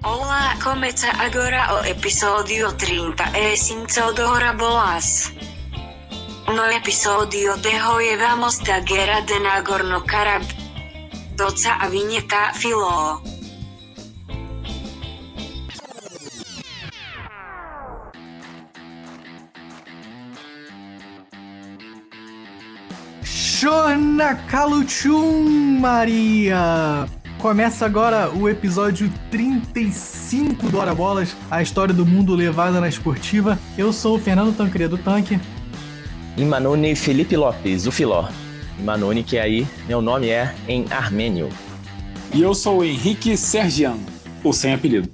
Olá, começa agora o episódio 30 e Sintoudora Bolas. No episódio de hoje vamos da guerra de Nagorno-Karabakh. Toca a vinheta Filó. Shona Kaluchum, Maria! Começa agora o episódio 35 do Hora Bolas, a história do mundo levada na esportiva. Eu sou o Fernando Tancredo Tanque. Imanone Felipe Lopes, o Filó. Imanone, que aí meu nome é em armênio. E eu sou o Henrique Sergian, o sem apelido.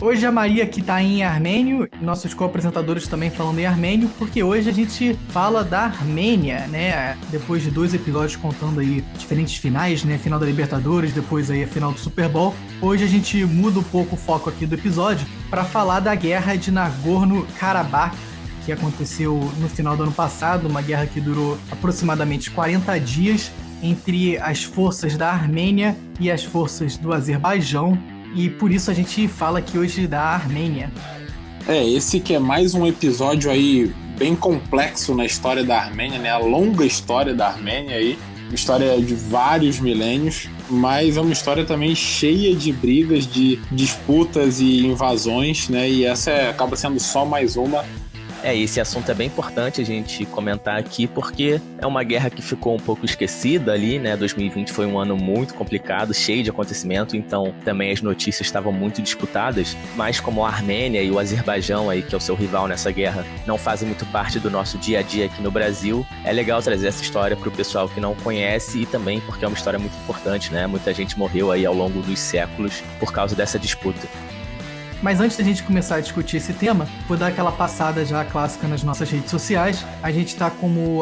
Hoje a Maria que tá em armênio, nossos co-apresentadores também falando em armênio, porque hoje a gente fala da Armênia, né? Depois de 2 episódios contando aí diferentes finais, né? Final da Libertadores, depois aí a final do Super Bowl. Hoje a gente muda um pouco o foco aqui do episódio para falar da guerra de Nagorno-Karabakh, que aconteceu no final do ano passado, uma guerra que durou aproximadamente 40 dias entre as forças da Armênia e as forças do Azerbaijão. E por isso a gente fala aqui hoje da Armênia. Esse que é mais um episódio aí bem complexo na história da Armênia, né? A longa história da Armênia aí, uma história de vários milênios, mas é uma história também cheia de brigas, de disputas e invasões, né? E essa acaba sendo só mais uma. Esse assunto é bem importante a gente comentar aqui, porque é uma guerra que ficou um pouco esquecida ali, né? 2020 foi um ano muito complicado, cheio de acontecimento, então também as notícias estavam muito disputadas, mas como a Armênia e o Azerbaijão, aí, que é o seu rival nessa guerra, não fazem muito parte do nosso dia a dia aqui no Brasil, é legal trazer essa história para o pessoal que não conhece e também porque é uma história muito importante, né? Muita gente morreu aí ao longo dos séculos por causa dessa disputa. Mas antes da gente começar a discutir esse tema, vou dar aquela passada já clássica nas nossas redes sociais. A gente tá como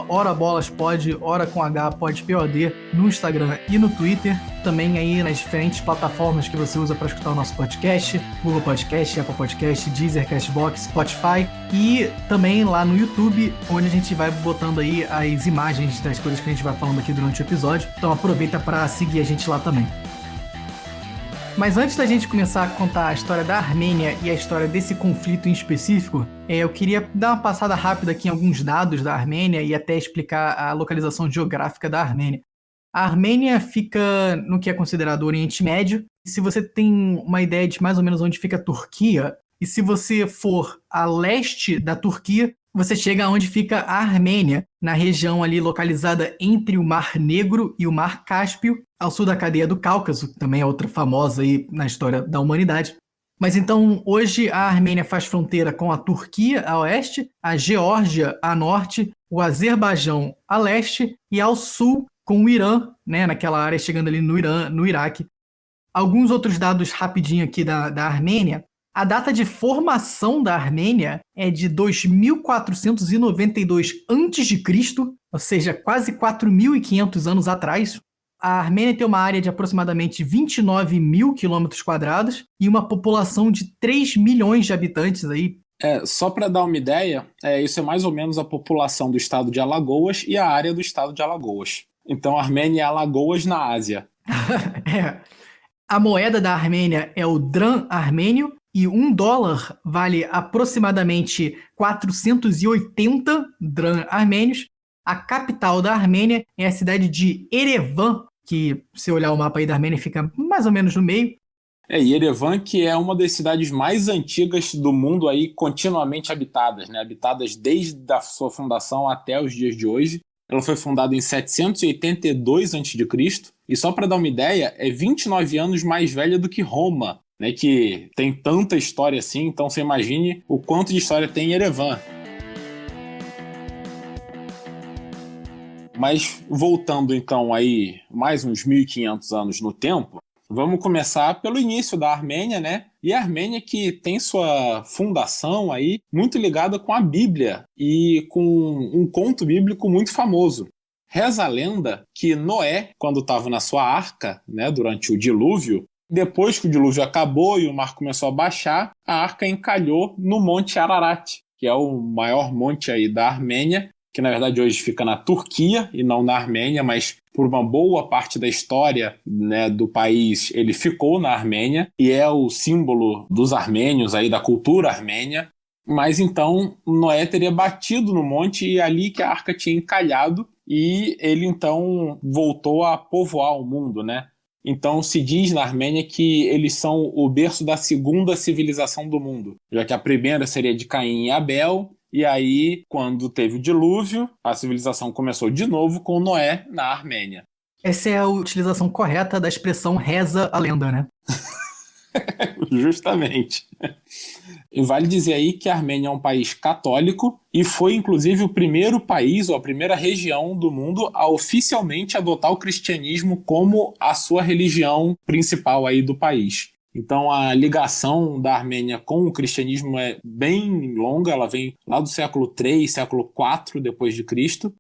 @horabolaspod, hora com H, pod, POD, no Instagram e no Twitter. Também aí nas diferentes plataformas que você usa para escutar o nosso podcast, Google Podcast, Apple Podcast, Deezer, Castbox, Spotify. E também lá no YouTube, onde a gente vai botando aí as imagens das coisas que a gente vai falando aqui durante o episódio. Então aproveita para seguir a gente lá também. Mas antes da gente começar a contar a história da Armênia e a história desse conflito em específico, eu queria dar uma passada rápida aqui em alguns dados da Armênia e até explicar a localização geográfica da Armênia. A Armênia fica no que é considerado o Oriente Médio. E se você tem uma ideia de mais ou menos onde fica a Turquia, e se você for a leste da Turquia, você chega onde fica a Armênia, na região ali localizada entre o Mar Negro e o Mar Cáspio, ao sul da cadeia do Cáucaso, que também é outra famosa aí na história da humanidade. Mas então, hoje a Armênia faz fronteira com a Turquia a oeste, a Geórgia a norte, o Azerbaijão a leste e ao sul com o Irã, né, naquela área chegando ali no Irã, no Iraque. Alguns outros dados rapidinho aqui da Armênia. A data de formação da Armênia é de 2492 a.C., ou seja, quase 4.500 anos atrás. A Armênia tem uma área de aproximadamente 29 mil quilômetros quadrados e uma população de 3 milhões de habitantes aí. Só para dar uma ideia, isso é mais ou menos a população do estado de Alagoas e a área do estado de Alagoas. Então a Armênia é Alagoas na Ásia. A moeda da Armênia é o dram armênio e $1 vale aproximadamente 480 dram armênios. A capital da Armênia é a cidade de Erevan, que se olhar o mapa aí da Armênia fica mais ou menos no meio. E Erevan, que é uma das cidades mais antigas do mundo aí, continuamente habitadas, né? Habitadas desde a sua fundação até os dias de hoje. Ela foi fundada em 782 a.C. e só para dar uma ideia, é 29 anos mais velha do que Roma, né? Que tem tanta história assim, então você imagine o quanto de história tem em Erevan. Mas voltando então aí mais uns 1.500 anos no tempo, vamos começar pelo início da Armênia, né? E a Armênia que tem sua fundação aí muito ligada com a Bíblia e com um conto bíblico muito famoso. Reza a lenda que Noé, quando estava na sua arca, né, durante o dilúvio, depois que o dilúvio acabou e o mar começou a baixar, a arca encalhou no Monte Ararat, que é o maior monte aí da Armênia, que na verdade hoje fica na Turquia e não na Armênia, mas por uma boa parte da história, né, do país ele ficou na Armênia e é o símbolo dos armênios, aí, da cultura armênia. Mas então Noé teria batido no monte e ali que a arca tinha encalhado e ele então voltou a povoar o mundo, né? Então se diz na Armênia que eles são o berço da segunda civilização do mundo, já que a primeira seria de Caim e Abel, e aí quando teve o dilúvio, a civilização começou de novo com Noé na Armênia. Essa é a utilização correta da expressão reza a lenda, né? Justamente. E vale dizer aí que a Armênia é um país católico e foi inclusive o primeiro país ou a primeira região do mundo a oficialmente adotar o cristianismo como a sua religião principal aí do país. Então a ligação da Armênia com o cristianismo é bem longa, ela vem lá do século III, século IV depois de Cristo.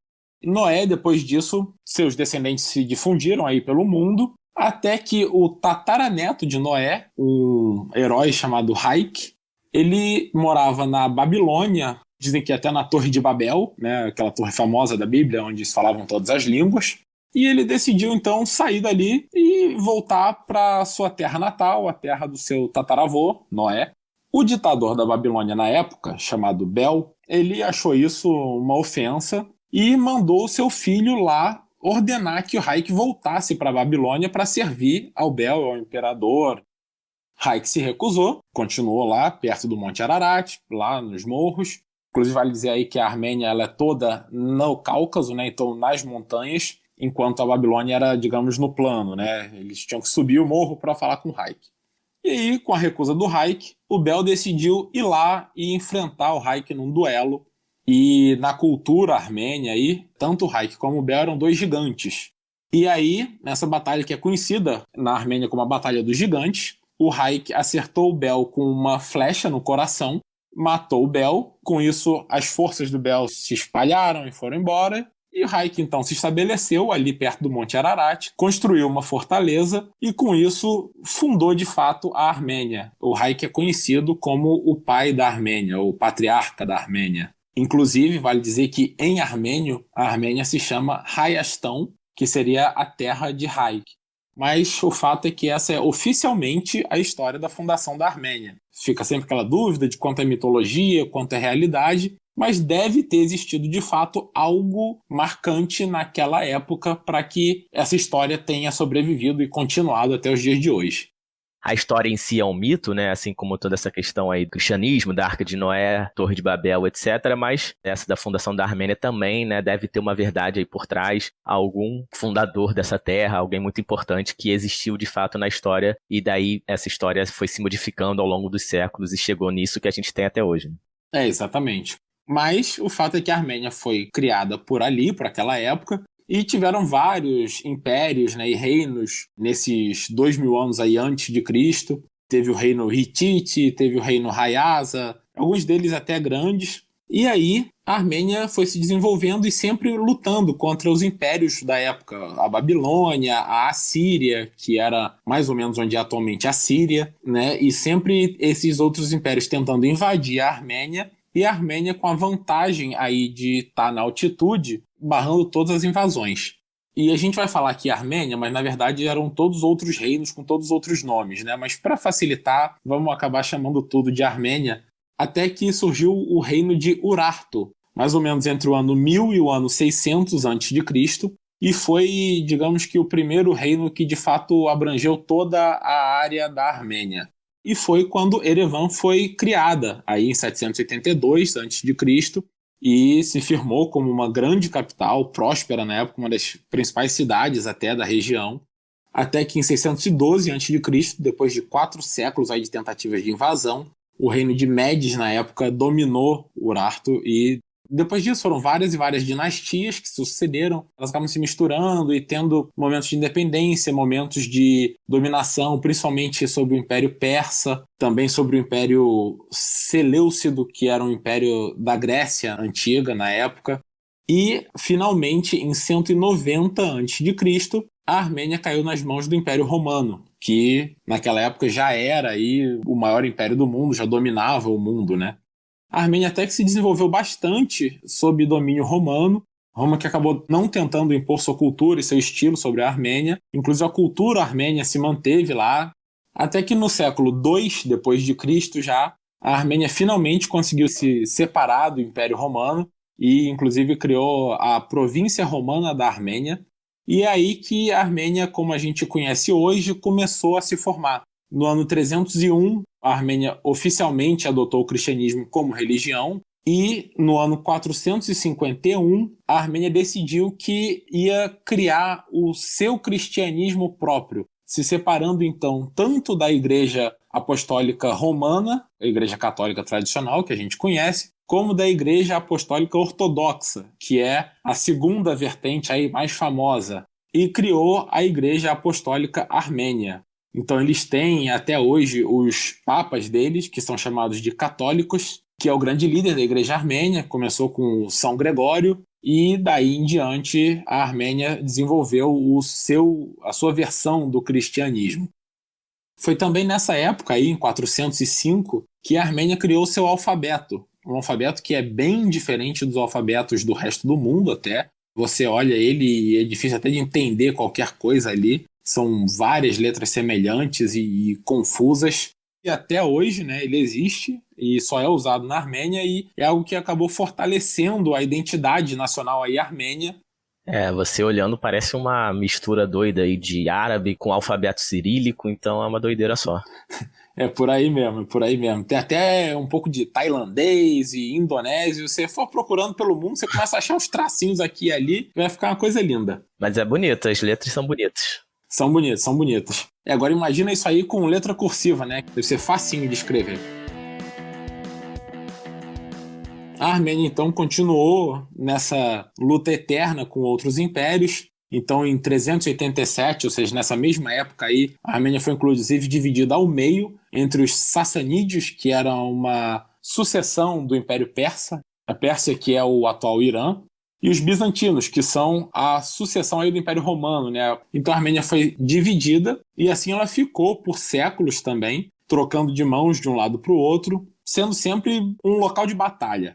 Noé, depois disso, seus descendentes se difundiram aí pelo mundo, até que o tataraneto de Noé, um herói chamado Haik, ele morava na Babilônia, dizem que até na Torre de Babel, né, aquela torre famosa da Bíblia, onde se falavam todas as línguas, e ele decidiu então sair dali e voltar para sua terra natal, a terra do seu tataravô, Noé. O ditador da Babilônia na época, chamado Bel, ele achou isso uma ofensa e mandou seu filho lá ordenar que o Haik voltasse para a Babilônia para servir ao Bel, ao imperador. Haik se recusou, continuou lá perto do Monte Ararat, lá nos morros. Inclusive vale dizer aí que a Armênia ela é toda no Cáucaso, né? Então nas montanhas, enquanto a Babilônia era, digamos, no plano, né? Eles tinham que subir o morro para falar com o Haik. E aí, com a recusa do Haik, o Bel decidiu ir lá e enfrentar o Haik num duelo. E na cultura armênia, aí, tanto o Haik como o Bel eram dois gigantes. E aí, nessa batalha que é conhecida na Armênia como a Batalha dos Gigantes, o Haik acertou o Bel com uma flecha no coração, matou o Bel. Com isso, as forças do Bel se espalharam e foram embora. E o Haik então se estabeleceu ali perto do Monte Ararat, construiu uma fortaleza e com isso fundou de fato a Armênia. O Haik é conhecido como o pai da Armênia, ou patriarca da Armênia. Inclusive, vale dizer que em armênio, a Armênia se chama Hayastan, que seria a terra de Haik. Mas o fato é que essa é oficialmente a história da fundação da Armênia. Fica sempre aquela dúvida de quanto é mitologia, quanto é realidade, mas deve ter existido de fato algo marcante naquela época para que essa história tenha sobrevivido e continuado até os dias de hoje. A história em si é um mito, né? Assim como toda essa questão aí do cristianismo, da Arca de Noé, Torre de Babel, etc. Mas essa da fundação da Armênia também, né? Deve ter uma verdade aí por trás, algum fundador dessa terra, alguém muito importante que existiu de fato na história e daí essa história foi se modificando ao longo dos séculos e chegou nisso que a gente tem até hoje. É, exatamente. Mas o fato é que a Armênia foi criada por ali, por aquela época, e tiveram vários impérios, né, e reinos nesses 2000 anos aí antes de Cristo. Teve o reino Hitite, teve o reino Hayasa, alguns deles até grandes. E aí a Armênia foi se desenvolvendo e sempre lutando contra os impérios da época. A Babilônia, a Assíria, que era mais ou menos onde é atualmente a Síria, né, e sempre esses outros impérios tentando invadir a Armênia. E a Armênia com a vantagem aí de estar na altitude, barrando todas as invasões. E a gente vai falar aqui Armênia, mas na verdade eram todos outros reinos com todos outros nomes, né? Mas para facilitar, vamos acabar chamando tudo de Armênia, até que surgiu o reino de Urartu, mais ou menos entre o ano 1000 e o ano 600 a.C., e foi, digamos que, o primeiro reino que de fato abrangeu toda a área da Armênia. E foi quando Erevan foi criada, aí em 782 a.C., e se firmou como uma grande capital, próspera na época, uma das principais cidades até da região, até que em 612 a.C., depois de 4 séculos aí de tentativas de invasão, o reino de Medes na época dominou Urartu e depois disso foram várias e várias dinastias que sucederam, elas acabam se misturando e tendo momentos de independência, momentos de dominação, principalmente sobre o Império Persa, também sobre o Império Seleucido, que era um império da Grécia antiga na época. E, finalmente, em 190 a.C., a Armênia caiu nas mãos do Império Romano, que naquela época já era aí o maior império do mundo, já dominava o mundo, né? A Armênia até que se desenvolveu bastante sob domínio romano. Roma que acabou não tentando impor sua cultura e seu estilo sobre a Armênia. Inclusive a cultura armênia se manteve lá. Até que no século II depois de Cristo já, a Armênia finalmente conseguiu se separar do Império Romano e inclusive criou a província romana da Armênia. E é aí que a Armênia, como a gente conhece hoje, começou a se formar. No ano 301, a Armênia oficialmente adotou o cristianismo como religião. E no ano 451, a Armênia decidiu que ia criar o seu cristianismo próprio, se separando então tanto da Igreja Apostólica Romana, a Igreja Católica tradicional que a gente conhece, como da Igreja Apostólica Ortodoxa, que é a segunda vertente aí mais famosa, e criou a Igreja Apostólica Armênia. Então eles têm até hoje os papas deles, que são chamados de católicos, que é o grande líder da Igreja Armênia, começou com São Gregório, e daí em diante a Armênia desenvolveu a sua versão do cristianismo. Foi também nessa época, aí, em 405, que a Armênia criou seu alfabeto, um alfabeto que é bem diferente dos alfabetos do resto do mundo até. Você olha ele e é difícil até de entender qualquer coisa ali. São várias letras semelhantes e confusas. E até hoje, né, ele existe e só é usado na Armênia e é algo que acabou fortalecendo a identidade nacional aí armênia. Você olhando parece uma mistura doida aí de árabe com alfabeto cirílico, então é uma doideira só. É por aí mesmo, é por aí mesmo. Tem até um pouco de tailandês e indonésio. Se você for procurando pelo mundo, você começa a achar uns tracinhos aqui e ali, vai ficar uma coisa linda. Mas é bonito, as letras são bonitas. São bonitas, são bonitas. E agora imagina isso aí com letra cursiva, né? Deve ser facinho de escrever. A Armênia, então, continuou nessa luta eterna com outros impérios. Então, em 387, ou seja, nessa mesma época aí, a Armênia foi, inclusive, dividida ao meio entre os sassanídeos, que eram uma sucessão do Império Persa, a Pérsia, que é o atual Irã, e os bizantinos, que são a sucessão aí do Império Romano, né? Então a Armênia foi dividida e assim ela ficou por séculos também, trocando de mãos de um lado para o outro, sendo sempre um local de batalha.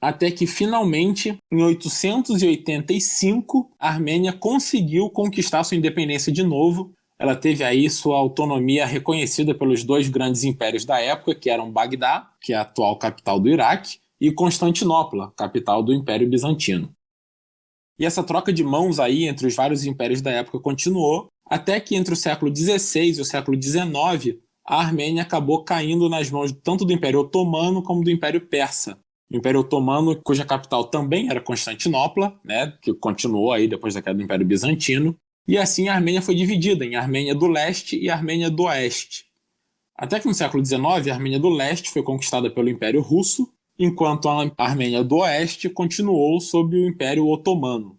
Até que finalmente, em 885, a Armênia conseguiu conquistar sua independência de novo. Ela teve aí sua autonomia reconhecida pelos dois grandes impérios da época, que eram Bagdá, que é a atual capital do Iraque, e Constantinopla, capital do Império Bizantino. E essa troca de mãos aí entre os vários impérios da época continuou, até que entre o século XVI e o século XIX, a Armênia acabou caindo nas mãos tanto do Império Otomano como do Império Persa. O Império Otomano, cuja capital também era Constantinopla, né, que continuou aí depois da queda do Império Bizantino, e assim a Armênia foi dividida em Armênia do Leste e Armênia do Oeste. Até que no século XIX, a Armênia do Leste foi conquistada pelo Império Russo, enquanto a Armênia do Oeste continuou sob o Império Otomano.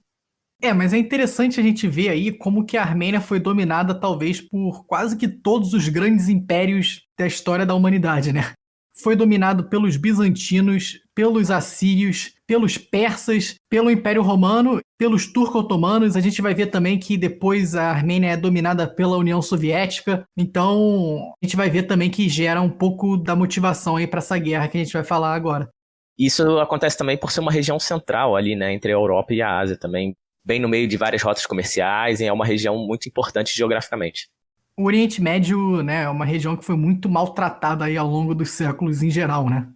Mas é interessante a gente ver aí como que a Armênia foi dominada talvez por quase que todos os grandes impérios da história da humanidade, né? Foi dominado pelos bizantinos, pelos assírios, pelos persas, pelo Império Romano, pelos turco-otomanos. A gente vai ver também que depois a Armênia é dominada pela União Soviética. Então, a gente vai ver também que gera um pouco da motivação aí para essa guerra que a gente vai falar agora. Isso acontece também por ser uma região central ali, né, entre a Europa e a Ásia também, bem no meio de várias rotas comerciais, e é uma região muito importante geograficamente. O Oriente Médio, né, é uma região que foi muito maltratada aí ao longo dos séculos em geral, né?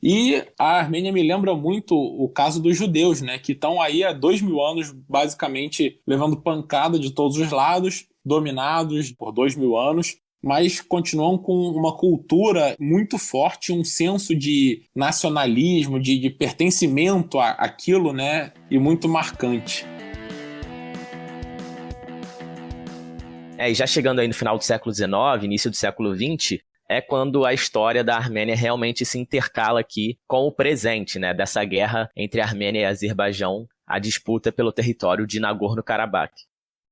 E a Armênia me lembra muito o caso dos judeus, né, que estão aí há 2000 anos, basicamente, levando pancada de todos os lados, dominados por 2000 anos, mas continuam com uma cultura muito forte, um senso de nacionalismo, de pertencimento àquilo, né, e muito marcante. E já chegando aí no final do século XIX, início do século XX, é quando a história da Armênia realmente se intercala aqui com o presente, né, dessa guerra entre a Armênia e a Azerbaijão, a disputa pelo território de Nagorno-Karabakh.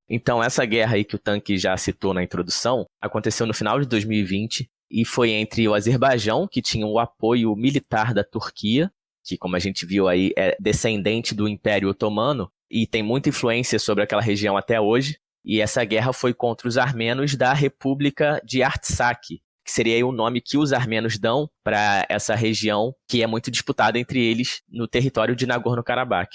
Então essa guerra aí que o Tanque já citou na introdução, aconteceu no final de 2020 e foi entre o Azerbaijão, que tinha o apoio militar da Turquia, que como a gente viu aí é descendente do Império Otomano e tem muita influência sobre aquela região até hoje, e essa guerra foi contra os armenos da República de Artsakh, que seria aí o nome que os armênios dão para essa região que é muito disputada entre eles no território de Nagorno-Karabakh.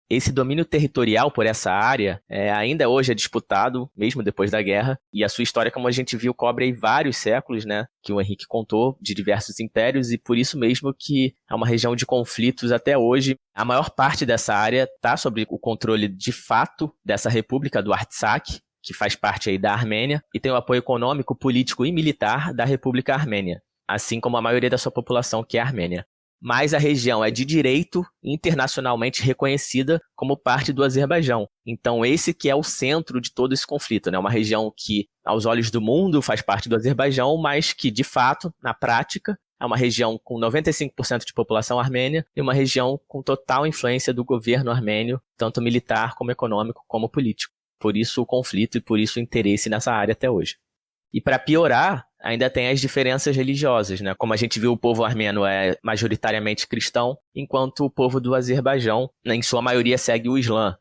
Esse domínio territorial por essa área ainda hoje é disputado, mesmo depois da guerra, e a sua história, como a gente viu, cobre aí vários séculos, né, que o Henrique contou, de diversos impérios, e por isso mesmo que é uma região de conflitos até hoje. A maior parte dessa área está sob o controle de fato dessa república do Artsakh, que faz parte aí da Armênia, e tem o apoio econômico, político e militar da República Armênia, assim como a maioria da sua população, que é a Armênia. Mas a região é de direito internacionalmente reconhecida como parte do Azerbaijão. Então esse que é o centro de todo esse conflito, né? Uma região que, aos olhos do mundo, faz parte do Azerbaijão, mas que, de fato, na prática, é uma região com 95% de população armênia e uma região com total influência do governo armênio, tanto militar como econômico como político. Por isso o conflito e por isso o interesse nessa área até hoje. E para piorar, ainda tem as diferenças religiosas, né? Como a gente viu, o povo armênio é majoritariamente cristão, enquanto o povo do Azerbaijão, em sua maioria, segue o Islã.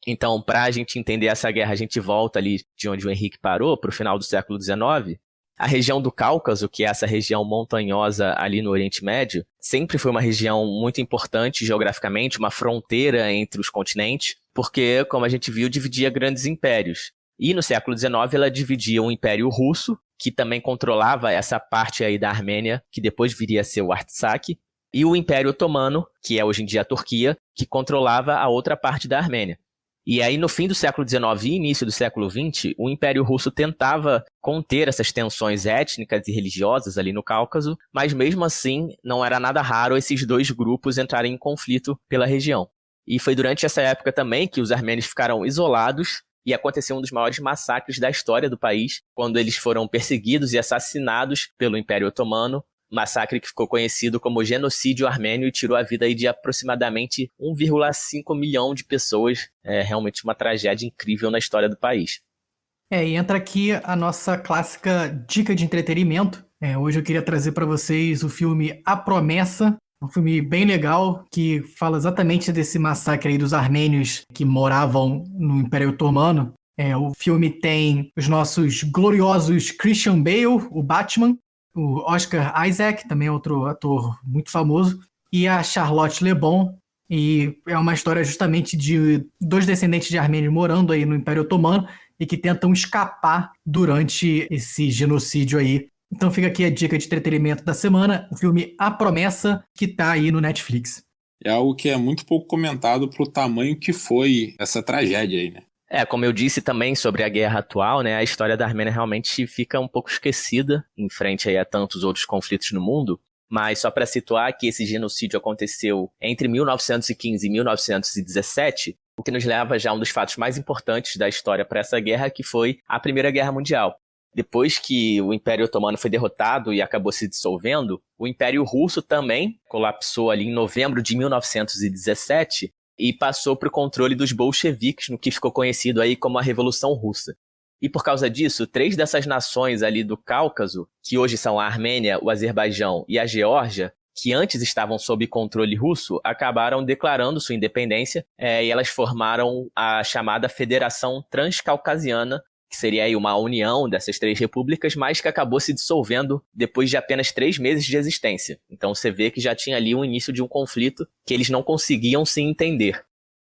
Então, para a gente entender essa guerra, a gente volta ali de onde o Henrique parou, para o final do século XIX. A região do Cáucaso, que é essa região montanhosa ali no Oriente Médio, sempre foi uma região muito importante geograficamente, uma fronteira entre os continentes, porque, como a gente viu, dividia grandes impérios. E no século XIX ela dividia o Império Russo, que também controlava essa parte aí da Armênia, que depois viria a ser o Artsakh, e o Império Otomano, que é hoje em dia a Turquia, que controlava a outra parte da Armênia. E aí no fim do século XIX e início do século XX, o Império Russo tentava conter essas tensões étnicas e religiosas ali no Cáucaso, mas mesmo assim não era nada raro esses dois grupos entrarem em conflito pela região. E foi durante essa época também que os armênios ficaram isolados, e aconteceu um dos maiores massacres da história do país, quando eles foram perseguidos e assassinados pelo Império Otomano, massacre que ficou conhecido como genocídio armênio e tirou a vida aí de aproximadamente 1,5 milhão de pessoas. É realmente uma tragédia incrível na história do país. E entra aqui a nossa clássica dica de entretenimento. Hoje eu queria trazer para vocês o filme A Promessa, um filme bem legal que fala exatamente desse massacre aí dos armênios que moravam no Império Otomano. O filme tem os nossos gloriosos Christian Bale, o Batman, o Oscar Isaac, também outro ator muito famoso, e a Charlotte Le Bon. E é uma história justamente de dois descendentes de armênios morando aí no Império Otomano e que tentam escapar durante esse genocídio aí. Então fica aqui a dica de entretenimento da semana, o filme A Promessa, que tá aí no Netflix. É algo que é muito pouco comentado pro tamanho que foi essa tragédia aí, né? Como eu disse também sobre a guerra atual, né, a história da Armênia realmente fica um pouco esquecida em frente aí a tantos outros conflitos no mundo, mas só para situar que esse genocídio aconteceu entre 1915 e 1917, o que nos leva já a um dos fatos mais importantes da história para essa guerra, que foi a Primeira Guerra Mundial. Depois que o Império Otomano foi derrotado e acabou se dissolvendo, o Império Russo também colapsou ali em novembro de 1917 e passou para o controle dos bolcheviques, no que ficou conhecido aí como a Revolução Russa. E por causa disso, 3 dessas nações ali do Cáucaso, que hoje são a Armênia, o Azerbaijão e a Geórgia, que antes estavam sob controle russo, acabaram declarando sua independência e elas formaram a chamada Federação Transcaucasiana, que seria aí uma união dessas 3 repúblicas, mas que acabou se dissolvendo depois de apenas 3 meses de existência. Então você vê que já tinha ali o início de um conflito que eles não conseguiam se entender.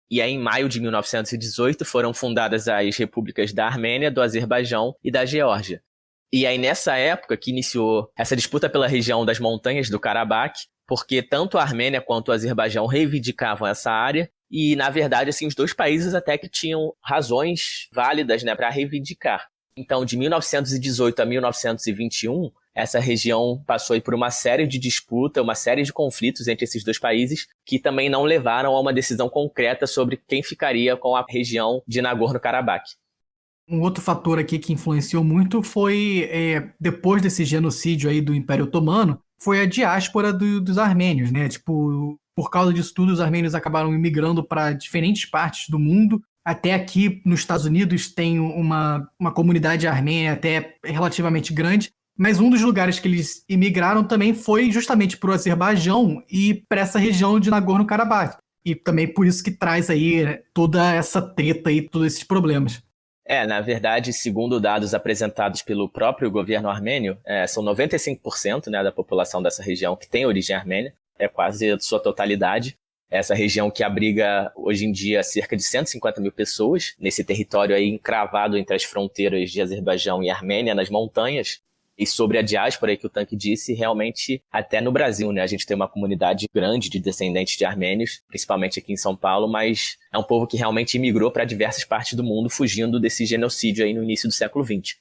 E aí em maio de 1918 foram fundadas as repúblicas da Armênia, do Azerbaijão e da Geórgia. E aí nessa época que iniciou essa disputa pela região das montanhas do Karabakh, porque tanto a Armênia quanto o Azerbaijão reivindicavam essa área, e, na verdade, assim, os dois países até que tinham razões válidas, né, para reivindicar. Então, de 1918 a 1921, essa região passou aí por uma série de disputas, uma série de conflitos entre esses dois países, que também não levaram a uma decisão concreta sobre quem ficaria com a região de Nagorno-Karabakh. Um outro fator aqui que influenciou muito foi, depois desse genocídio aí do Império Otomano, foi a diáspora dos armênios, né? Tipo, por causa disso tudo, os armênios acabaram imigrando para diferentes partes do mundo. Até aqui nos Estados Unidos tem uma comunidade armênia até relativamente grande, mas um dos lugares que eles imigraram também foi justamente para o Azerbaijão e para essa região de Nagorno-Karabakh. E também por isso que traz aí toda essa treta e todos esses problemas. Na verdade, segundo dados apresentados pelo próprio governo armênio, são 95%, né, da população dessa região que tem origem armênia, é quase a sua totalidade. Essa região que abriga, hoje em dia, cerca de 150 mil pessoas, nesse território aí encravado entre as fronteiras de Azerbaijão e Armênia, nas montanhas. E sobre a diáspora aí que o Tanque disse, realmente, até no Brasil, né, a gente tem uma comunidade grande de descendentes de armênios, principalmente aqui em São Paulo, mas é um povo que realmente imigrou para diversas partes do mundo, fugindo desse genocídio aí no início do século XX.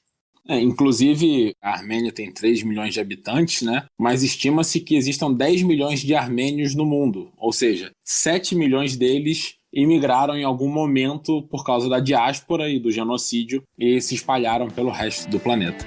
Inclusive, a Armênia tem 3 milhões de habitantes, né? Mas estima-se que existam 10 milhões de armênios no mundo, ou seja, 7 milhões deles imigraram em algum momento por causa da diáspora e do genocídio e se espalharam pelo resto do planeta.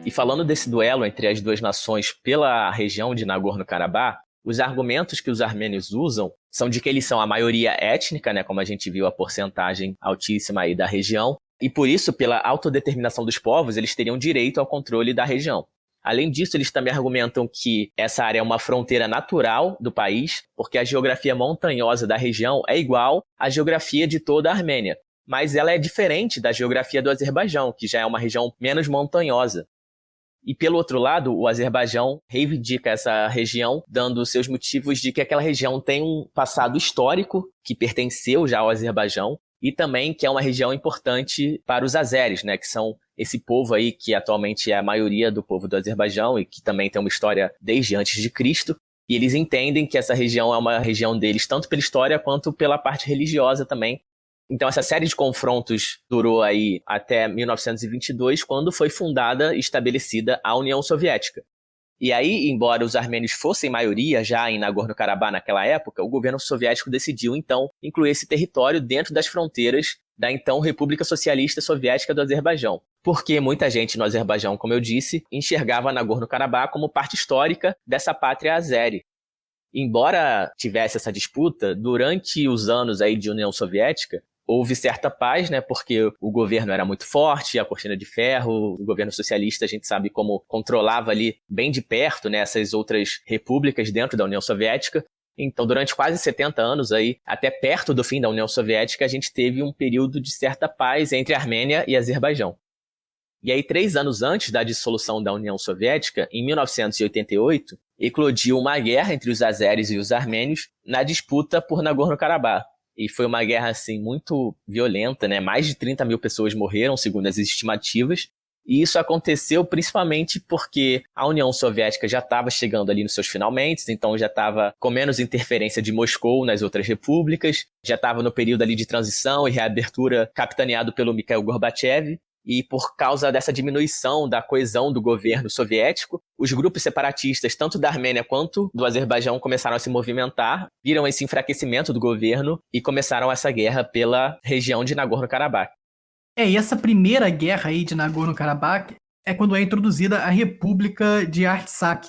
E falando desse duelo entre as duas nações pela região de Nagorno-Karabakh, os argumentos que os armênios usam são de que eles são a maioria étnica, né, como a gente viu a porcentagem altíssima aí da região, e por isso, pela autodeterminação dos povos, eles teriam direito ao controle da região. Além disso, eles também argumentam que essa área é uma fronteira natural do país, porque a geografia montanhosa da região é igual à geografia de toda a Armênia, mas ela é diferente da geografia do Azerbaijão, que já é uma região menos montanhosa. E pelo outro lado, o Azerbaijão reivindica essa região, dando seus motivos de que aquela região tem um passado histórico que pertenceu já ao Azerbaijão e também que é uma região importante para os azeres, né, que são esse povo aí que atualmente é a maioria do povo do Azerbaijão e que também tem uma história desde antes de Cristo. E eles entendem que essa região é uma região deles tanto pela história quanto pela parte religiosa também. Então essa série de confrontos durou aí até 1922, quando foi fundada e estabelecida a União Soviética. E aí, embora os armênios fossem maioria já em Nagorno-Karabakh naquela época, o governo soviético decidiu então incluir esse território dentro das fronteiras da então República Socialista Soviética do Azerbaijão. Porque muita gente no Azerbaijão, como eu disse, enxergava Nagorno-Karabakh como parte histórica dessa pátria azeri. Embora tivesse essa disputa, durante os anos aí de União Soviética, houve certa paz, né, porque o governo era muito forte, a cortina de ferro, o governo socialista, a gente sabe como controlava ali bem de perto, né, essas outras repúblicas dentro da União Soviética. Então, durante quase 70 anos, aí, até perto do fim da União Soviética, a gente teve um período de certa paz entre a Armênia e Azerbaijão. E aí, 3 anos antes da dissolução da União Soviética, em 1988, eclodiu uma guerra entre os azeres e os armênios na disputa por Nagorno-Karabakh. E foi uma guerra, assim, muito violenta, né? Mais de 30 mil pessoas morreram, segundo as estimativas. E isso aconteceu principalmente porque a União Soviética já estava chegando ali nos seus finalmente, então já estava com menos interferência de Moscou nas outras repúblicas, já estava no período ali de transição e reabertura capitaneado pelo Mikhail Gorbachev. E por causa dessa diminuição da coesão do governo soviético, os grupos separatistas, tanto da Armênia quanto do Azerbaijão, começaram a se movimentar, viram esse enfraquecimento do governo e começaram essa guerra pela região de Nagorno-Karabakh. E essa primeira guerra aí de Nagorno-Karabakh é quando é introduzida a República de Artsakh.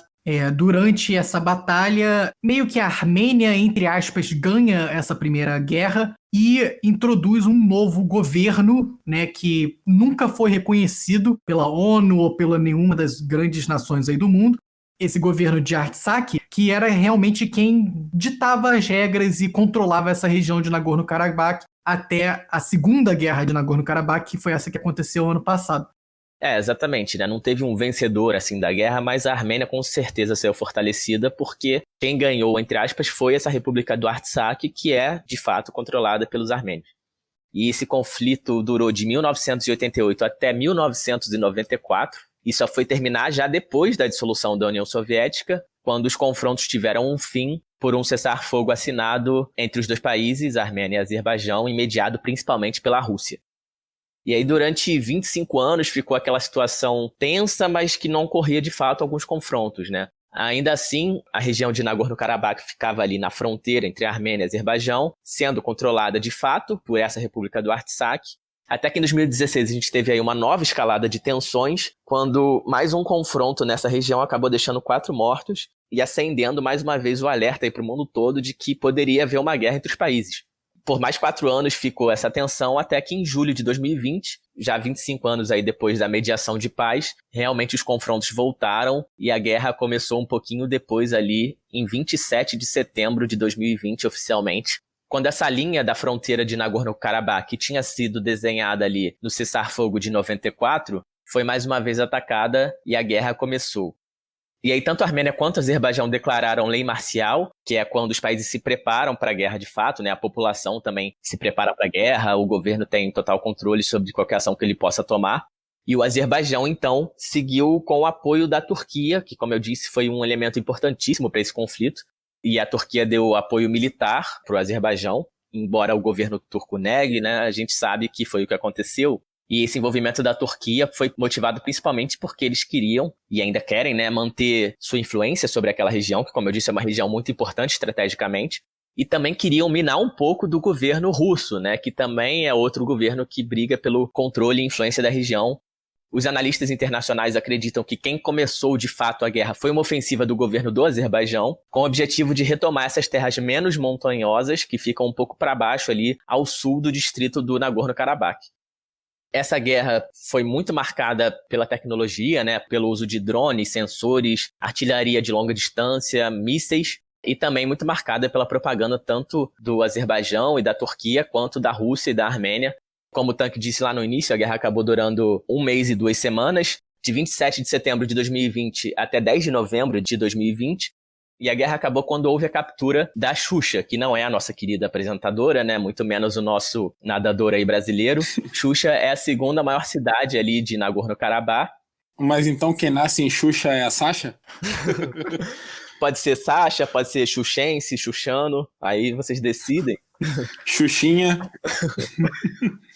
Durante essa batalha, meio que a Armênia, entre aspas, ganha essa primeira guerra e introduz um novo governo, né, que nunca foi reconhecido pela ONU ou pela nenhuma das grandes nações aí do mundo. Esse governo de Artsakh, que era realmente quem ditava as regras e controlava essa região de Nagorno-Karabakh até a Segunda Guerra de Nagorno-Karabakh, que foi essa que aconteceu ano passado. Exatamente, né? Não teve um vencedor assim da guerra, mas a Armênia com certeza saiu fortalecida porque quem ganhou, entre aspas, foi essa República do Artsakh, que é, de fato, controlada pelos armênios. E esse conflito durou de 1988 até 1994 e só foi terminar já depois da dissolução da União Soviética, quando os confrontos tiveram um fim por um cessar-fogo assinado entre os dois países, Armênia e Azerbaijão, e mediado principalmente pela Rússia. E aí, durante 25 anos, ficou aquela situação tensa, mas que não ocorria, de fato, alguns confrontos, né? Ainda assim, a região de Nagorno-Karabakh ficava ali na fronteira entre a Armênia e Azerbaijão, sendo controlada, de fato, por essa República do Artsakh. Até que em 2016 a gente teve aí uma nova escalada de tensões, quando mais um confronto nessa região acabou deixando 4 mortos e acendendo mais uma vez o alerta aí para o mundo todo de que poderia haver uma guerra entre os países. Por mais 4 anos ficou essa tensão, até que em julho de 2020, já 25 anos aí depois da mediação de paz, realmente os confrontos voltaram e a guerra começou um pouquinho depois ali, em 27 de setembro de 2020, oficialmente, quando essa linha da fronteira de Nagorno-Karabakh, que tinha sido desenhada ali no cessar-fogo de 94, foi mais uma vez atacada e a guerra começou. E aí tanto a Armênia quanto o Azerbaijão declararam lei marcial, que é quando os países se preparam para a guerra de fato, né? A população também se prepara para a guerra, o governo tem total controle sobre qualquer ação que ele possa tomar. E o Azerbaijão, então, seguiu com o apoio da Turquia, que, como eu disse, foi um elemento importantíssimo para esse conflito. E a Turquia deu apoio militar para o Azerbaijão, embora o governo turco negue, né? A gente sabe que foi o que aconteceu. E esse envolvimento da Turquia foi motivado principalmente porque eles queriam, e ainda querem, né, manter sua influência sobre aquela região, que, como eu disse, é uma região muito importante estrategicamente, e também queriam minar um pouco do governo russo, né, que também é outro governo que briga pelo controle e influência da região. Os analistas internacionais acreditam que quem começou de fato a guerra foi uma ofensiva do governo do Azerbaijão, com o objetivo de retomar essas terras menos montanhosas, que ficam um pouco para baixo ali, ao sul do distrito do Nagorno-Karabakh. Essa guerra foi muito marcada pela tecnologia, né, pelo uso de drones, sensores, artilharia de longa distância, mísseis, e também muito marcada pela propaganda tanto do Azerbaijão e da Turquia, quanto da Rússia e da Armênia. Como o Tanque disse lá no início, a guerra acabou durando 1 mês e 2 semanas, de 27 de setembro de 2020 até 10 de novembro de 2020. E a guerra acabou quando houve a captura da Xuxa, que não é a nossa querida apresentadora, né? Muito menos o nosso nadador aí brasileiro. Xuxa é a segunda maior cidade ali de Nagorno-Karabakh. Mas então quem nasce em Xuxa é a Sasha? Pode ser Sasha, pode ser Xuxense, Xuxano, aí vocês decidem. Xuxinha.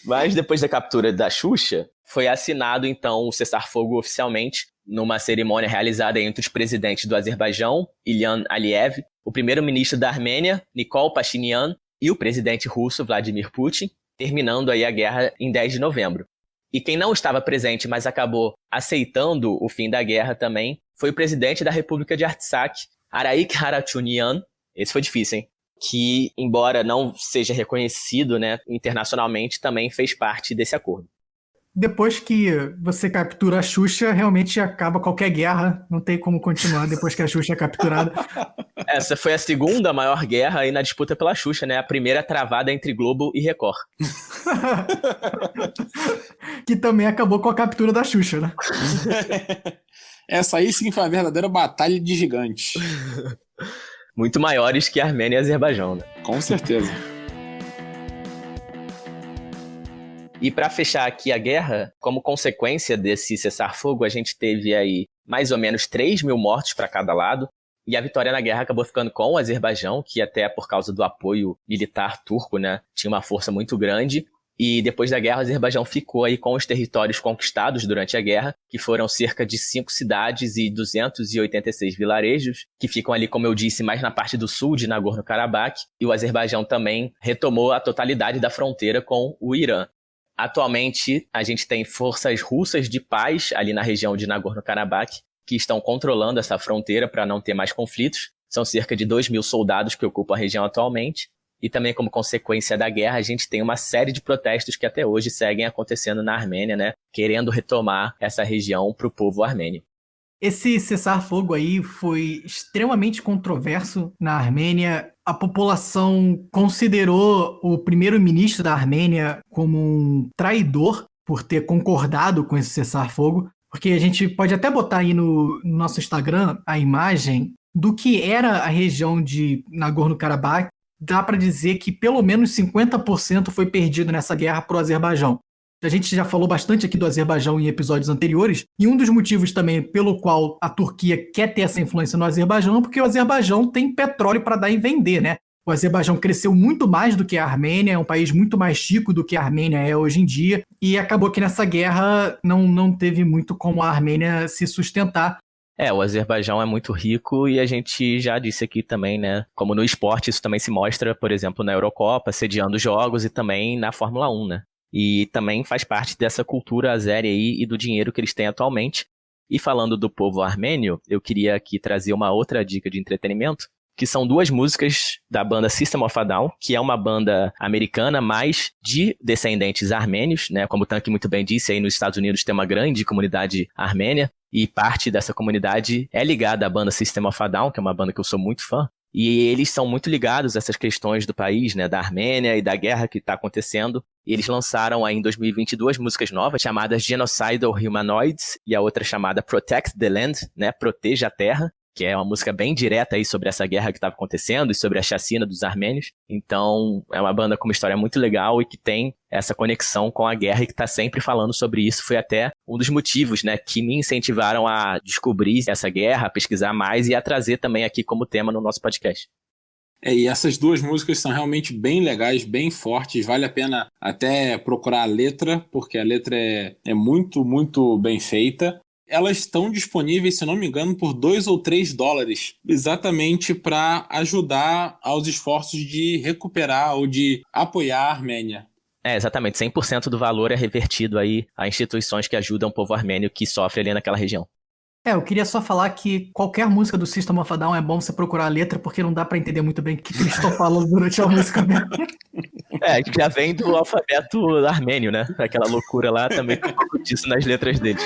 Mas depois da captura da Xuxa, foi assinado então o cessar-fogo oficialmente, numa cerimônia realizada entre os presidentes do Azerbaijão, Ilham Aliyev, o primeiro-ministro da Armênia, Nikol Pashinyan, e o presidente russo, Vladimir Putin, terminando aí a guerra em 10 de novembro. E quem não estava presente, mas acabou aceitando o fim da guerra também, foi o presidente da República de Artsakh, Araik Harutyunyan, esse foi difícil, hein? Que, embora não seja reconhecido, né, internacionalmente, também fez parte desse acordo. Depois que você captura a Xuxa, realmente acaba qualquer guerra, não tem como continuar depois que a Xuxa é capturada. Essa foi a segunda maior guerra aí na disputa pela Xuxa, né? A primeira travada entre Globo e Record. Que também acabou com a captura da Xuxa, né? Essa aí sim foi a verdadeira batalha de gigantes. Muito maiores que a Armênia e Azerbaijão, né? Com certeza. E para fechar aqui a guerra, como consequência desse cessar-fogo, a gente teve aí mais ou menos 3 mil mortos para cada lado, e a vitória na guerra acabou ficando com o Azerbaijão, que até por causa do apoio militar turco, né, tinha uma força muito grande, e depois da guerra o Azerbaijão ficou aí com os territórios conquistados durante a guerra, que foram cerca de 5 cidades e 286 vilarejos, que ficam ali, como eu disse, mais na parte do sul de Nagorno-Karabakh, e o Azerbaijão também retomou a totalidade da fronteira com o Irã. Atualmente, a gente tem forças russas de paz ali na região de Nagorno-Karabakh que estão controlando essa fronteira para não ter mais conflitos. São cerca de 2 mil soldados que ocupam a região atualmente. E também, como consequência da guerra, a gente tem uma série de protestos que até hoje seguem acontecendo na Armênia, né? Querendo retomar essa região para o povo armênio. Esse cessar-fogo aí foi extremamente controverso na Armênia. A população considerou o primeiro-ministro da Armênia como um traidor por ter concordado com esse cessar-fogo, porque a gente pode até botar aí no nosso Instagram a imagem do que era a região de Nagorno-Karabakh. Dá para dizer que pelo menos 50% foi perdido nessa guerra para o Azerbaijão. A gente já falou bastante aqui do Azerbaijão em episódios anteriores, e um dos motivos também pelo qual a Turquia quer ter essa influência no Azerbaijão é porque o Azerbaijão tem petróleo para dar e vender, né? O Azerbaijão cresceu muito mais do que a Armênia, é um país muito mais rico do que a Armênia é hoje em dia, e acabou que nessa guerra não teve muito como a Armênia se sustentar. O Azerbaijão é muito rico e a gente já disse aqui também, né? Como no esporte isso também se mostra, por exemplo, na Eurocopa, sediando jogos e também na Fórmula 1, né? E também faz parte dessa cultura azéria aí e do dinheiro que eles têm atualmente. E falando do povo armênio, eu queria aqui trazer uma outra dica de entretenimento, que são 2 músicas da banda System of a Down, que é uma banda americana, mas de descendentes armênios, né? Como o Tanque muito bem disse, aí nos Estados Unidos tem uma grande comunidade armênia, e parte dessa comunidade é ligada à banda System of a Down, que é uma banda que eu sou muito fã. E eles são muito ligados a essas questões do país, né, da Armênia e da guerra que está acontecendo. E eles lançaram aí em 2020 duas músicas novas, chamadas Genocidal Humanoids e a outra chamada Protect the Land, né, Proteja a Terra, que é uma música bem direta aí sobre essa guerra que estava acontecendo e sobre a chacina dos armênios. Então, é uma banda com uma história muito legal e que tem essa conexão com a guerra e que está sempre falando sobre isso. Foi até um dos motivos, né, que me incentivaram a descobrir essa guerra, a pesquisar mais e a trazer também aqui como tema no nosso podcast. E essas duas músicas são realmente bem legais, bem fortes. Vale a pena até procurar a letra, porque a letra é muito, muito bem feita. Elas estão disponíveis, se não me engano, por $2 ou $3, exatamente para ajudar aos esforços de recuperar ou de apoiar a Armênia. Exatamente, 100% do valor é revertido aí a instituições que ajudam o povo armênio que sofre ali naquela região. Eu queria só falar que qualquer música do System of a Down é bom você procurar a letra, porque não dá pra entender muito bem o que eles estão falando durante a música mesmo. Já vem do alfabeto armênio, né? Aquela loucura lá, também tem um pouco disso nas letras deles.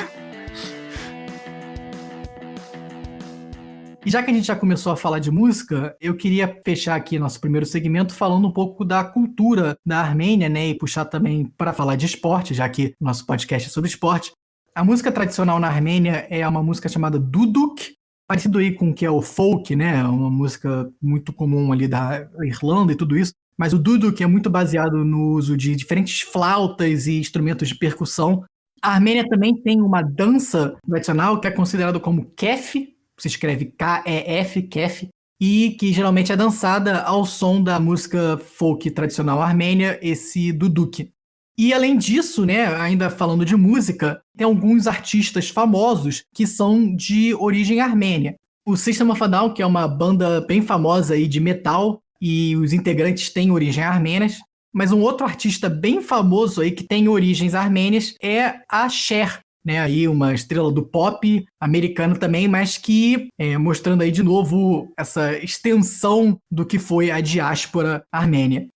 E já que a gente já começou a falar de música, eu queria fechar aqui nosso primeiro segmento falando um pouco da cultura da Armênia, né? E puxar também para falar de esporte, já que nosso podcast é sobre esporte. A música tradicional na Armênia é uma música chamada duduk, parecido aí com o que é o folk, né? Uma música muito comum ali da Irlanda e tudo isso. Mas o duduk é muito baseado no uso de diferentes flautas e instrumentos de percussão. A Armênia também tem uma dança tradicional que é considerada como kef, se escreve K-E-F, kef, e que geralmente é dançada ao som da música folk tradicional armênia, esse duduk. E além disso, né, ainda falando de música, tem alguns artistas famosos que são de origem armênia. O System of a Down, que é uma banda bem famosa aí de metal, e os integrantes têm origem armênias, mas um outro artista bem famoso aí que tem origens armênias é a Cher, né, aí uma estrela do pop americano também, mas que mostrando aí de novo essa extensão do que foi a diáspora armênia.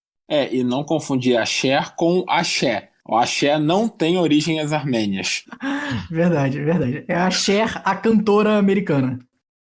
E não confundir a Cher com axé. O axé não tem origens armênias. Verdade. É a Cher, a cantora americana.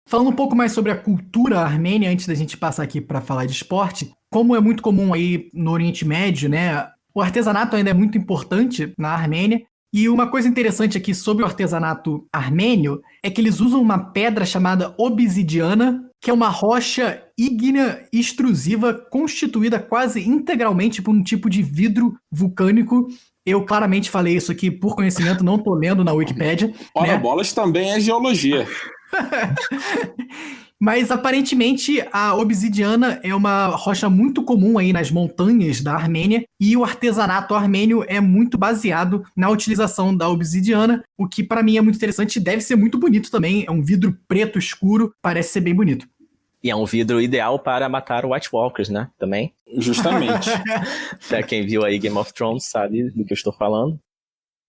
Falando um pouco mais sobre a cultura armênia, antes da gente passar aqui para falar de esporte, como é muito comum aí no Oriente Médio, né, o artesanato ainda é muito importante na Armênia. E uma coisa interessante aqui sobre o artesanato armênio é que eles usam uma pedra chamada obsidiana, que é uma rocha ígnea extrusiva constituída quase integralmente por um tipo de vidro vulcânico. Eu claramente falei isso aqui por conhecimento, não tô lendo na Wikipédia. Ora, bolas também é geologia. Mas aparentemente a obsidiana é uma rocha muito comum aí nas montanhas da Armênia e o artesanato armênio é muito baseado na utilização da obsidiana, o que para mim é muito interessante e deve ser muito bonito também. É um vidro preto escuro, parece ser bem bonito. E é um vidro ideal para matar White Walkers, né? Também. Justamente. Pra quem viu aí Game of Thrones sabe do que eu estou falando.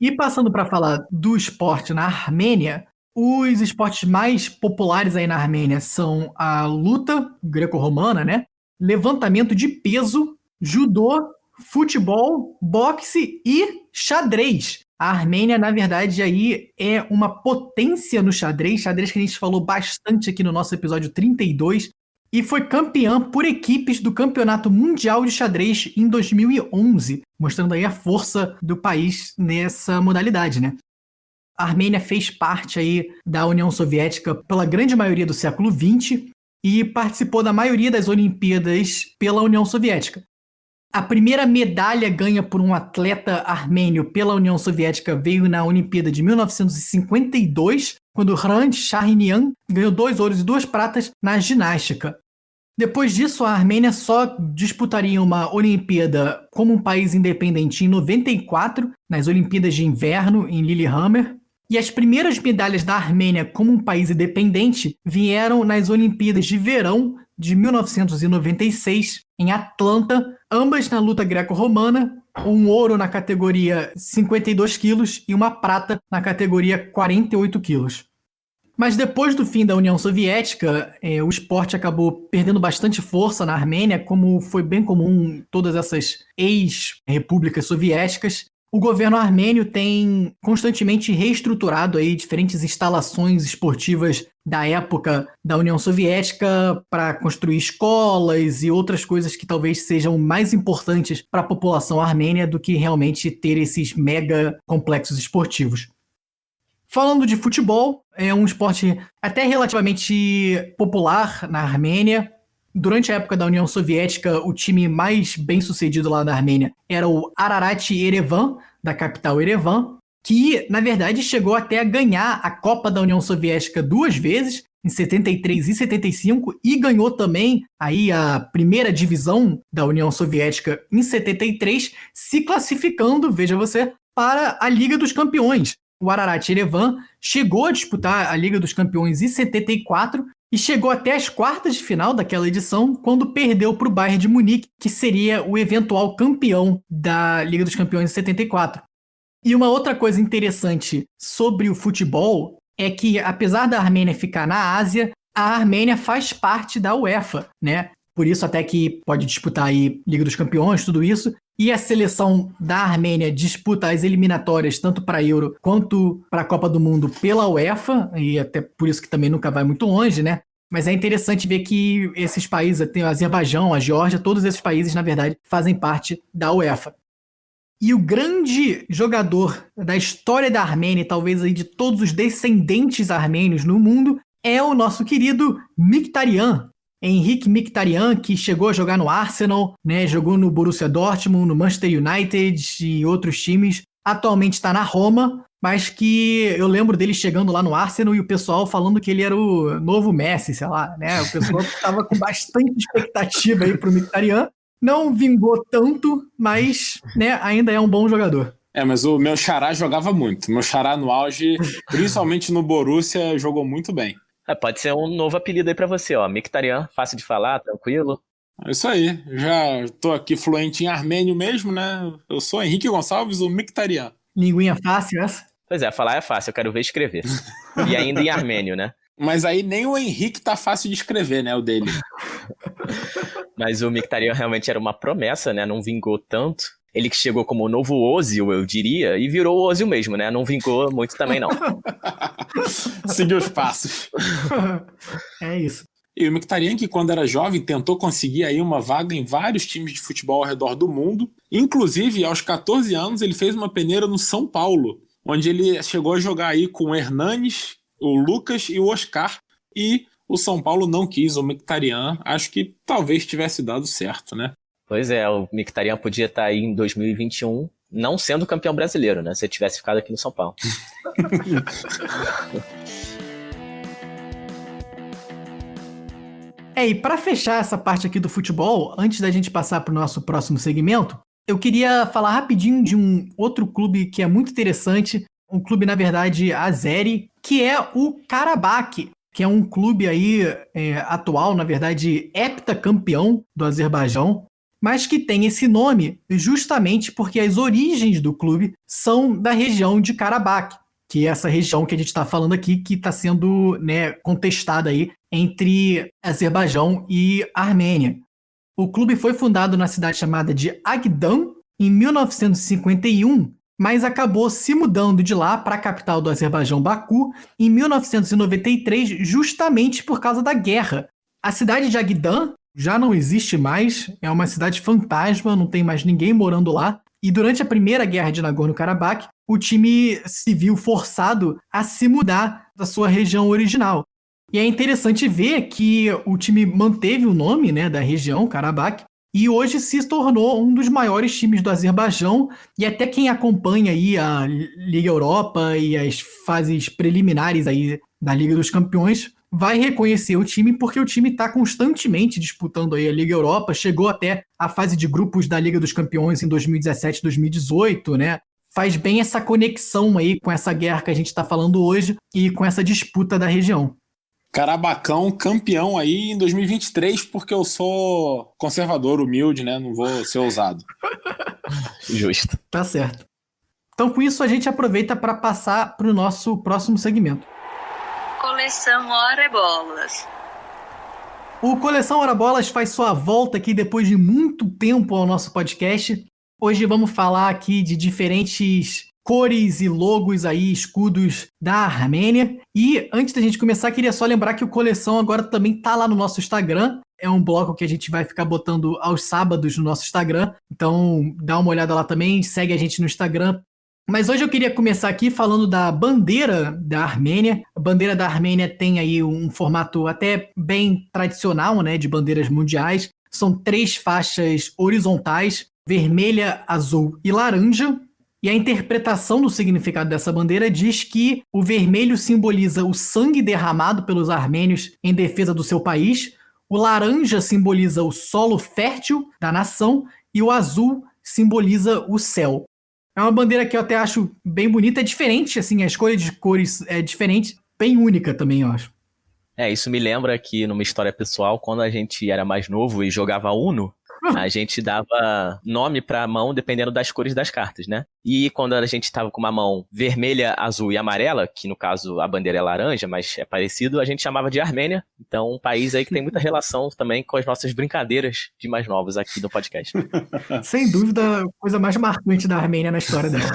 E passando para falar do esporte na Armênia, os esportes mais populares aí na Armênia são a luta greco-romana, né? Levantamento de peso, judô, futebol, boxe e xadrez. A Armênia, na verdade, aí é uma potência no xadrez que a gente falou bastante aqui no nosso episódio 32, e foi campeã por equipes do Campeonato Mundial de Xadrez em 2011, mostrando aí a força do país nessa modalidade, né? A Armênia fez parte aí da União Soviética pela grande maioria do século XX e participou da maioria das Olimpíadas pela União Soviética. A primeira medalha ganha por um atleta armênio pela União Soviética veio na Olimpíada de 1952, quando Hrant Shahinian ganhou 2 ouros e 2 pratas na ginástica. Depois disso, a Armênia só disputaria uma Olimpíada como um país independente em 94, nas Olimpíadas de Inverno em Lillehammer. E as primeiras medalhas da Armênia como um país independente vieram nas Olimpíadas de Verão de 1996, em Atlanta, ambas na luta greco-romana, um ouro na categoria 52 quilos e uma prata na categoria 48 quilos. Mas depois do fim da União Soviética, o esporte acabou perdendo bastante força na Armênia, como foi bem comum em todas essas ex-repúblicas soviéticas. O governo armênio tem constantemente reestruturado aí diferentes instalações esportivas da época da União Soviética para construir escolas e outras coisas que talvez sejam mais importantes para a população armênia do que realmente ter esses mega complexos esportivos. Falando de futebol, é um esporte até relativamente popular na Armênia. Durante a época da União Soviética, o time mais bem-sucedido lá da Armênia era o Ararat Yerevan, da capital Yerevan, que, na verdade, chegou até a ganhar a Copa da União Soviética 2 vezes, em 73 e 75, e ganhou também aí a primeira divisão da União Soviética em 73, se classificando, veja você, para a Liga dos Campeões. O Ararat Yerevan chegou a disputar a Liga dos Campeões em 74 e chegou até as quartas de final daquela edição, quando perdeu para o Bayern de Munique, que seria o eventual campeão da Liga dos Campeões em 74. E uma outra coisa interessante sobre o futebol é que, apesar da Armênia ficar na Ásia, a Armênia faz parte da UEFA, né? Por isso até que pode disputar aí Liga dos Campeões, tudo isso. E a seleção da Armênia disputa as eliminatórias tanto para a Euro quanto para a Copa do Mundo pela UEFA, e até por isso que também nunca vai muito longe, né? Mas é interessante ver que esses países, tem o Azerbaijão, a Geórgia, todos esses países, na verdade, fazem parte da UEFA. E o grande jogador da história da Armênia, e talvez aí de todos os descendentes armênios no mundo, é o nosso querido Mkhitaryan. Henrikh Mkhitaryan, que chegou a jogar no Arsenal, né, jogou no Borussia Dortmund, no Manchester United e outros times. Atualmente está na Roma, mas que eu lembro dele chegando lá no Arsenal e o pessoal falando que ele era o novo Messi, sei lá, né? O pessoal estava com bastante expectativa aí pro Mkhitaryan. Não vingou tanto, mas, né, ainda é um bom jogador. Mas o meu xará jogava muito. Meu xará no auge, principalmente no Borussia, jogou muito bem. Pode ser um novo apelido aí pra você, ó. Mkhitaryan, fácil de falar, tranquilo. É isso aí. Já tô aqui fluente em armênio mesmo, né? Eu sou Henrique Gonçalves, o Mkhitaryan. Linguinha fácil essa? Pois é, falar é fácil, eu quero ver escrever. E ainda em armênio, né? Mas aí nem o Henrique tá fácil de escrever, né? O dele. Mas o Mkhitaryan realmente era uma promessa, né? Não vingou tanto. Ele que chegou como o novo Ozil, eu diria, e virou o Ozil mesmo, né? Não vingou muito também, não. Seguiu os passos. É isso. E o Mkhitaryan, que quando era jovem, tentou conseguir aí uma vaga em vários times de futebol ao redor do mundo. Inclusive, aos 14 anos, ele fez uma peneira no São Paulo, onde ele chegou a jogar aí com o Hernanes, o Lucas e o Oscar. E o São Paulo não quis o Mkhitaryan. Acho que talvez tivesse dado certo, né? Pois é, o Mkhitaryan podia estar aí em 2021 não sendo campeão brasileiro, né? Se ele tivesse ficado aqui no São Paulo. E para fechar essa parte aqui do futebol, antes da gente passar para o nosso próximo segmento, eu queria falar rapidinho de um outro clube que é muito interessante, um clube, na verdade, azeri, que é o Karabakh, que é um clube aí atual, na verdade, heptacampeão do Azerbaijão, mas que tem esse nome justamente porque as origens do clube são da região de Karabakh, que é essa região que a gente está falando aqui, que está sendo, né, contestada aí entre Azerbaijão e Armênia. O clube foi fundado na cidade chamada de Agdan em 1951, mas acabou se mudando de lá para a capital do Azerbaijão, Baku, em 1993, justamente por causa da guerra. A cidade de Agdan já não existe mais, é uma cidade fantasma, não tem mais ninguém morando lá. E durante a primeira guerra de Nagorno-Karabakh, o time se viu forçado a se mudar da sua região original. E é interessante ver que o time manteve o nome, né, da região, Karabakh, e hoje se tornou um dos maiores times do Azerbaijão, e até quem acompanha aí a Liga Europa e as fases preliminares aí da Liga dos Campeões vai reconhecer o time, porque o time está constantemente disputando aí a Liga Europa, chegou até a fase de grupos da Liga dos Campeões em 2017, 2018, né? Faz bem essa conexão aí com essa guerra que a gente está falando hoje e com essa disputa da região. Carabacão campeão aí em 2023, porque eu sou conservador, humilde, né? Não vou ser ousado. Justo. Tá certo. Então, com isso, a gente aproveita para passar para o nosso próximo segmento. Coleção Ora Bolas. O Coleção Ora Bolas faz sua volta aqui depois de muito tempo ao nosso podcast. Hoje vamos falar aqui de diferentes cores e logos aí, escudos da Armênia. E antes da gente começar, queria só lembrar que o Coleção agora também tá lá no nosso Instagram. É um bloco que a gente vai ficar botando aos sábados no nosso Instagram. Então dá uma olhada lá também, segue a gente no Instagram. Mas hoje eu queria começar aqui falando da bandeira da Armênia. A bandeira da Armênia tem aí um formato até bem tradicional, né, de bandeiras mundiais. São 3 faixas horizontais, vermelha, azul e laranja. E a interpretação do significado dessa bandeira diz que o vermelho simboliza o sangue derramado pelos armênios em defesa do seu país, o laranja simboliza o solo fértil da nação e o azul simboliza o céu. É uma bandeira que eu até acho bem bonita, é diferente, assim, a escolha de cores é diferente, bem única também, eu acho. Isso me lembra que numa história pessoal, quando a gente era mais novo e jogava Uno, a gente dava nome pra mão dependendo das cores das cartas, né? E quando a gente tava com uma mão vermelha, azul e amarela, que no caso a bandeira é laranja, mas é parecido, a gente chamava de Armênia. Então, um país aí que tem muita relação também com as nossas brincadeiras de mais novos aqui no podcast. Sem dúvida, a coisa mais marcante da Armênia na história dela.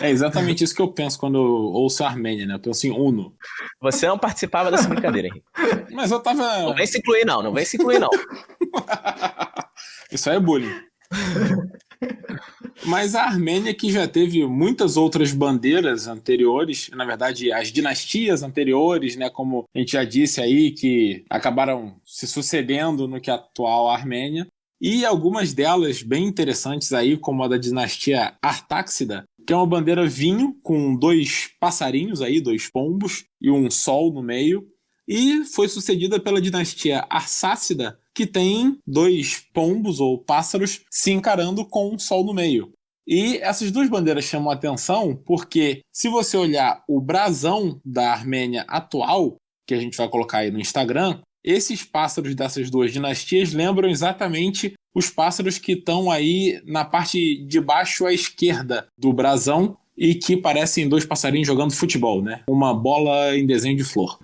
É exatamente isso que eu penso quando eu ouço Armênia, né? Eu penso em Uno. Você não participava dessa brincadeira, Henrique. Mas eu tava... Não vem se incluir, não. Não vem se incluir, não. Isso aí é bullying. Mas a Armênia, que já teve muitas outras bandeiras anteriores, na verdade as dinastias anteriores, né, como a gente já disse aí, que acabaram se sucedendo no que é a atual Armênia, e algumas delas bem interessantes aí, como a da dinastia Artáxida, que é uma bandeira vinho com 2 passarinhos aí, 2 pombos e um sol no meio, e foi sucedida pela dinastia Arsácida, que tem 2 pombos ou pássaros se encarando com um sol no meio. E essas 2 bandeiras chamam a atenção porque, se você olhar o brasão da Armênia atual, que a gente vai colocar aí no Instagram, esses pássaros dessas 2 dinastias lembram exatamente os pássaros que estão aí na parte de baixo à esquerda do brasão e que parecem 2 passarinhos jogando futebol, né? Uma bola em desenho de flor.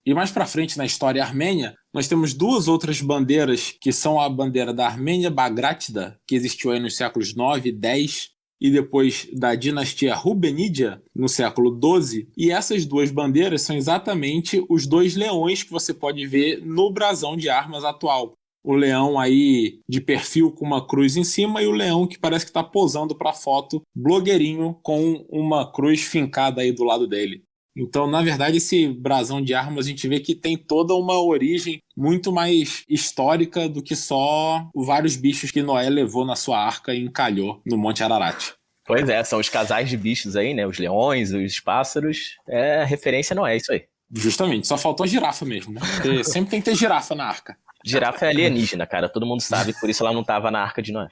E mais pra frente na história armênia, nós temos 2 outras bandeiras, que são a bandeira da Armênia Bagrátida, que existiu aí nos séculos 9 e 10, e depois da dinastia Rubenídia, no século 12. E essas 2 bandeiras são exatamente os 2 leões que você pode ver no brasão de armas atual. O leão aí de perfil com uma cruz em cima e o leão que parece que está posando para foto, blogueirinho, com uma cruz fincada aí do lado dele. Então, na verdade, esse brasão de armas a gente vê que tem toda uma origem muito mais histórica do que só vários bichos que Noé levou na sua arca e encalhou no Monte Ararat. Pois é, são os casais de bichos aí, né? Os leões, os pássaros. Referência não é isso aí. Justamente, só faltou a girafa mesmo, né? Porque sempre tem que ter girafa na arca. Girafa é alienígena, cara. Todo mundo sabe, por isso ela não estava na Arca de Noé.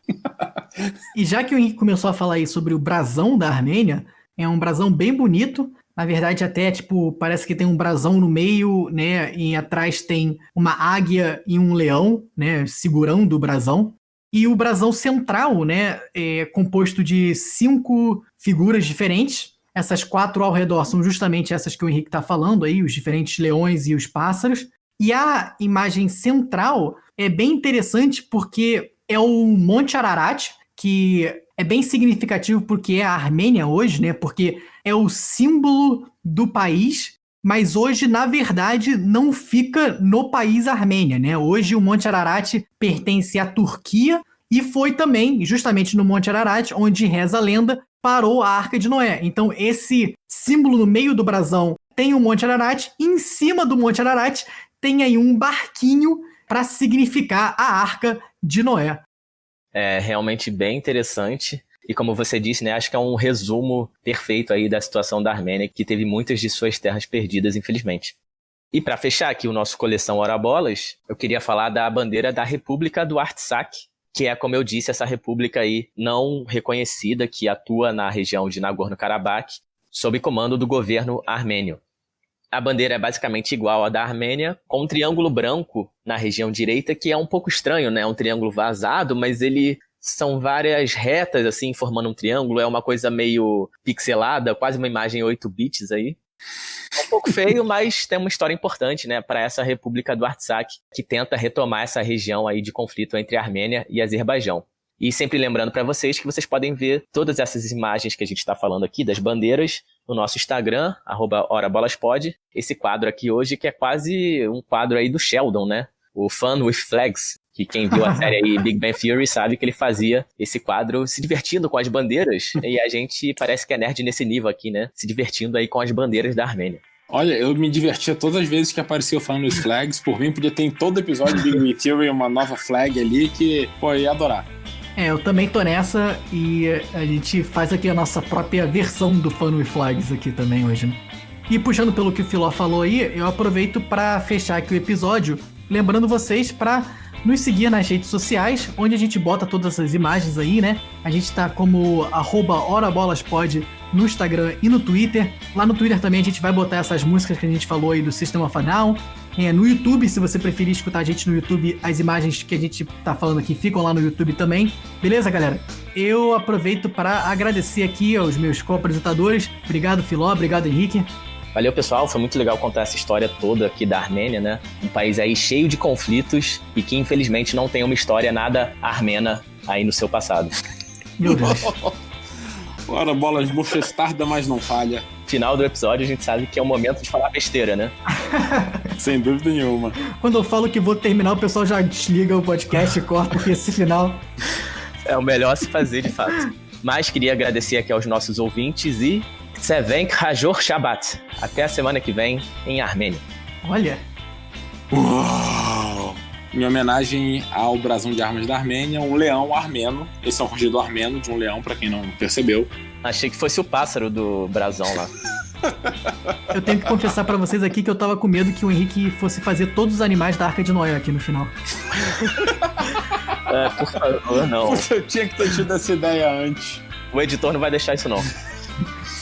E já que o Henrique começou a falar aí sobre o brasão da Armênia, é um brasão bem bonito. Na verdade, até, parece que tem um brasão no meio, né? E atrás tem uma águia e um leão, né? Segurando o brasão. E o brasão central, né? É composto de 5 figuras diferentes. Essas 4 ao redor são justamente essas que o Henrique está falando aí, os diferentes leões e os pássaros. E a imagem central é bem interessante porque é o Monte Ararat, que é bem significativo porque é a Armênia hoje, né? Porque é o símbolo do país, mas hoje, na verdade, não fica no país Armênia, né? Hoje o Monte Ararat pertence à Turquia e foi também, justamente no Monte Ararat, onde reza a lenda, parou a Arca de Noé. Então esse símbolo no meio do brasão tem o Monte Ararat, e em cima do Monte Ararat tem aí um barquinho para significar a Arca de Noé. É realmente bem interessante. E como você disse, né, acho que é um resumo perfeito aí da situação da Armênia, que teve muitas de suas terras perdidas, infelizmente. E para fechar aqui o nosso Coleção Ora Bolas, eu queria falar da bandeira da República do Artsakh, que é, como eu disse, essa república aí não reconhecida que atua na região de Nagorno-Karabakh, sob comando do governo armênio. A bandeira é basicamente igual à da Armênia, com um triângulo branco na região direita, que é um pouco estranho, né? É um triângulo vazado, mas ele são várias retas, assim, formando um triângulo. É uma coisa meio pixelada, quase uma imagem 8 bits aí. É um pouco feio, mas tem uma história importante, né? Para essa República do Artsakh, que tenta retomar essa região aí de conflito entre a Armênia e Azerbaijão. E sempre lembrando para vocês que vocês podem ver todas essas imagens que a gente está falando aqui, das bandeiras, no nosso Instagram, @orabolaspod. Esse quadro aqui hoje que é quase um quadro aí do Sheldon, né? O Fun with Flags, que quem viu a série aí Big Bang Theory sabe que ele fazia esse quadro se divertindo com as bandeiras. E a gente parece que é nerd nesse nível aqui, né? Se divertindo aí com as bandeiras da Armênia. Olha, eu me divertia todas as vezes que aparecia o Fun with Flags. Por mim, podia ter em todo episódio de Big Bang Theory uma nova flag ali que, pô, eu ia adorar. Eu também tô nessa e a gente faz aqui a nossa própria versão do Fun with Flags aqui também hoje, né? E puxando pelo que o Filó falou aí, eu aproveito pra fechar aqui o episódio, lembrando vocês pra nos seguir nas redes sociais, onde a gente bota todas as imagens aí, né? A gente tá como @orabolaspod no Instagram e no Twitter. Lá no Twitter também a gente vai botar essas músicas que a gente falou aí do System of a Down. No YouTube, se você preferir escutar a gente no YouTube, as imagens que a gente tá falando aqui ficam lá no YouTube também. Beleza, galera? Eu aproveito para agradecer aqui aos meus co-apresentadores. Obrigado, Filó. Obrigado, Henrique. Valeu, pessoal. Foi muito legal contar essa história toda aqui da Armênia, né? Um país aí cheio de conflitos e que, infelizmente, não tem uma história nada armena aí no seu passado. Meu Deus. Ora, bolas, buchas tarda, mas não falha. Final do episódio, a gente sabe que é o momento de falar besteira, né? Sem dúvida nenhuma. Quando eu falo que vou terminar, o pessoal já desliga o podcast e corta, porque esse final... É o melhor a se fazer, de fato. Mas queria agradecer aqui aos nossos ouvintes e... Tsevenk Hajor Shabbat. Até a semana que vem, em Armênia. Olha... Uau! Em homenagem ao brasão de armas da Armênia, um leão armeno. Esse é um rugido armeno de um leão, pra quem não percebeu. Achei que fosse o pássaro do brasão lá. Eu tenho que confessar pra vocês aqui que eu tava com medo que o Henrique fosse fazer todos os animais da Arca de Noé aqui no final. Por favor, não. Puxa, eu tinha que ter tido essa ideia antes. O editor não vai deixar isso, não.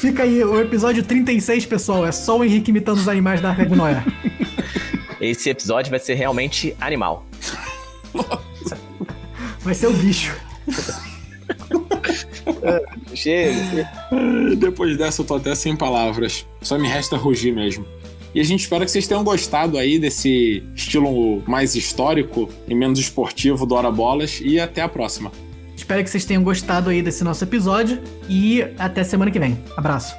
Fica aí, o episódio 36, pessoal. É só o Henrique imitando os animais da Arca de Noé. Esse episódio vai ser realmente animal. Vai ser o bicho. Chega. Depois dessa eu tô até sem palavras. Só me resta rugir mesmo. E a gente espera que vocês tenham gostado aí desse estilo mais histórico e menos esportivo do Ora Bolas. E até a próxima. Espero que vocês tenham gostado aí desse nosso episódio. E até semana que vem. Abraço.